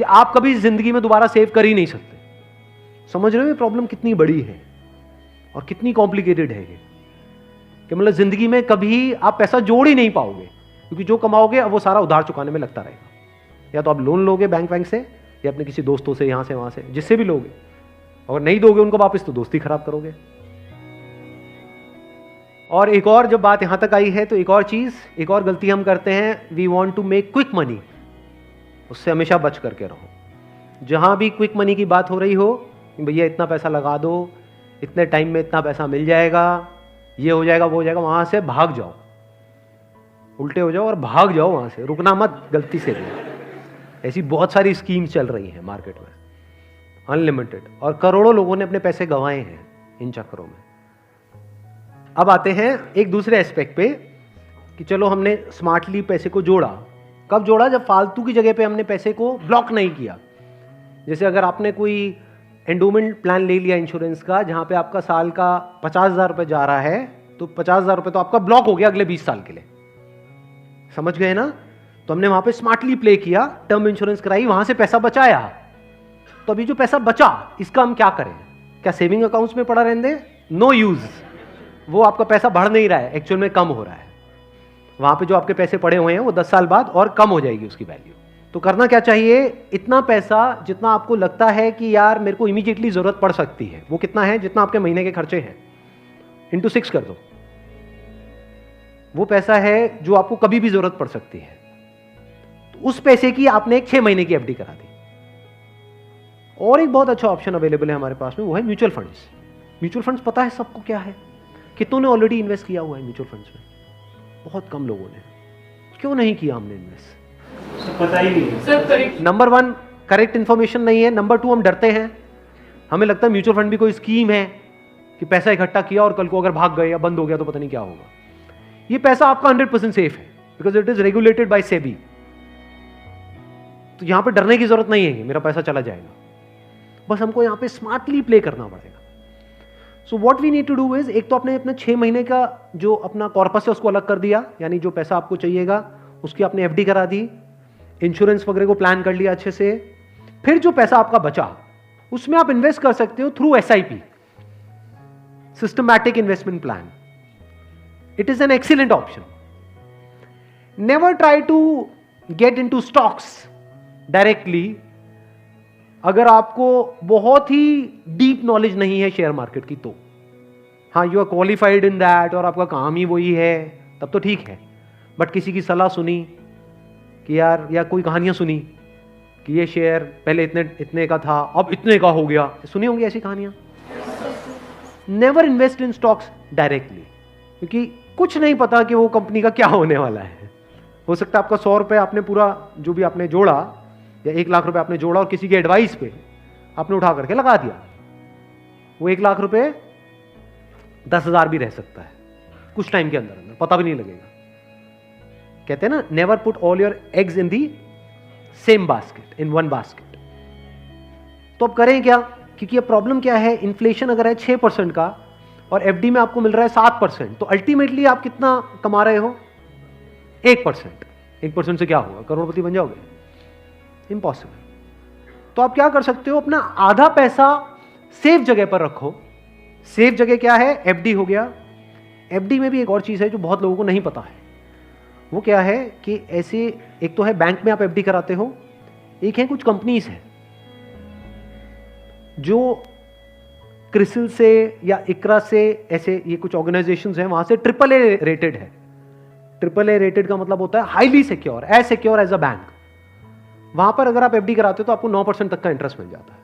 कि आप कभी जिंदगी में दोबारा सेव कर ही नहीं सकते। समझ रहे हो ये प्रॉब्लम कितनी बड़ी है और कितनी कॉम्प्लिकेटेड है ये, कि मतलब जिंदगी में कभी आप पैसा जोड़ ही नहीं पाओगे, क्योंकि जो कमाओगे अब वो सारा उधार चुकाने में लगता रहेगा। या तो आप लोन लोगे बैंक से, या अपने किसी दोस्तों से, यहां से वहां से, जिससे भी लोगे। अगर नहीं दोगे उनको वापस तो दोस्ती खराब करोगे। और एक और जब बात यहां तक आई है तो एक और चीज, एक और गलती हम करते हैं, we want to make quick money. उससे हमेशा बच करके रहो। जहां भी क्विक मनी की बात हो रही हो, भैया इतना पैसा लगा दो, इतने टाइम में इतना पैसा मिल जाएगा, ये हो जाएगा वो हो जाएगा, वहां से भाग जाओ, उल्टे हो जाओ और भाग जाओ वहां से, रुकना मत गलती से भी। ऐसी बहुत सारी स्कीम्स चल रही हैं मार्केट में, अनलिमिटेड, और करोड़ों लोगों ने अपने पैसे गंवाए हैं इन चक्करों में। अब आते हैं एक दूसरे एस्पेक्ट पे कि चलो हमने स्मार्टली पैसे को जोड़ा। कब जोड़ा? जब फालतू की जगह पे हमने पैसे को ब्लॉक नहीं किया। जैसे अगर आपने कोई एंडोमेंट प्लान ले लिया इंश्योरेंस का, जहां पे आपका साल का 50,000 रुपये जा रहा है, तो 50,000 रुपये तो आपका ब्लॉक हो गया अगले 20 साल के लिए। समझ गए ना? तो हमने वहां पे स्मार्टली प्ले किया, टर्म इंश्योरेंस कराई, वहां से पैसा बचाया। तो अभी जो पैसा बचा इसका हम क्या करें? क्या सेविंग अकाउंट्स में पड़ा रहने दें? No use. वो आपका पैसा बढ़ नहीं रहा है, एक्चुअल में कम हो रहा है। वहां पे जो आपके पैसे पड़े हुए हैं वो 10 साल बाद और कम हो जाएगी उसकी वैल्यू। तो करना क्या चाहिए? इतना पैसा जितना आपको लगता है कि यार मेरे को इमीडिएटली जरूरत पड़ सकती है, वो कितना है? जितना आपके महीने के खर्चे हैं, इंटू 6 कर दो। वो पैसा है जो आपको कभी भी जरूरत पड़ सकती है। तो उस पैसे की आपने एक 6 महीने की एफडी करा दी। और एक बहुत अच्छा ऑप्शन अवेलेबल है हमारे पास में, वो है म्यूचुअल फंड्स। म्यूचुअल फंड्स पता है सबको क्या है? कितनों ने ऑलरेडी इन्वेस्ट किया हुआ है म्यूचुअल फंड्स में? बहुत कम लोगों ने। क्यों नहीं किया हमने इन्वेस्ट? पता ही नहीं सर। नंबर 1 करेक्ट इंफॉर्मेशन नहीं है। नंबर 2 हम डरते हैं, हमें लगता है म्यूचुअल फंड भी कोई स्कीम है कि पैसा इकट्ठा किया और कल को अगर भाग गए या बंद हो गया तो पता नहीं क्या होगा। ये पैसा आपका 100% सेफ है, because it is regulated by SEBI. तो यहां पे डरने की जरूरत नहीं है कि मेरा पैसा चला जाएगा। बस हमको यहां पे स्मार्टली प्ले करना पड़ेगा। So what we need to do is, एक तो आपने अपने 6 महीने का जो अपना कॉर्पस है उसको अलग कर दिया, यानी जो पैसा आपको चाहिएगा उसकी आपने एफडी करा दी, इंश्योरेंस वगैरह को प्लान कर लिया अच्छे से। फिर जो पैसा आपका बचा उसमें आप इन्वेस्ट कर सकते हो through SIP, systematic investment plan. It is an excellent option. Never try to get into stocks directly अगर आपको बहुत ही डीप नॉलेज नहीं है शेयर मार्केट की तो। हाँ, you are qualified in that और आपका काम ही वही है, तब तो ठीक है। बट किसी की सलाह सुनी कि यार, या कोई कहानियां सुनी कि ये शेयर पहले इतने का था अब इतने का हो गया, सुनी होंगी ऐसी कहानियां। Never invest in stocks directly, क्योंकि कुछ नहीं पता कि वो कंपनी का क्या होने वाला है। हो सकता है आपका 100 रुपये आपने पूरा जो भी आपने जोड़ा या 1 लाख रुपए आपने जोड़ा और किसी के एडवाइस पे आपने उठा करके लगा दिया, वो 1 लाख रुपए 10,000 भी रह सकता है कुछ टाइम के अंदर, पता भी नहीं लगेगा। कहते हैं ना, never put all your eggs in the same basket, in one basket. तो अब करें क्या? क्योंकि अब प्रॉब्लम क्या है, इन्फ्लेशन अगर है 6% का और एफडी में आपको मिल रहा है 7%, तो अल्टीमेटली आप कितना कमा रहे हो? 1%। 1% से क्या होगा? करोड़पति बन जाओगे? इम्पॉसिबल। तो आप क्या कर सकते हो, अपना आधा पैसा सेफ जगह पर रखो। सेफ जगह क्या है? एफडी हो गया। एफडी में भी एक और चीज है जो बहुत लोगों को नहीं पता है। वो क्या है कि ऐसे, एक तो है बैंक में आप एफडी कराते हो, एक है कुछ कंपनीज है जो क्रिसिल से या इकरा से, ऐसे ये कुछ ऑर्गेनाइजेशंस हैं, वहां से AAA रेटेड है। AAA रेटेड का मतलब होता है highly secure, as secure as a bank. वहां पर अगर आप एफडी कराते हो तो आपको 9% तक का इंटरेस्ट मिल जाता है।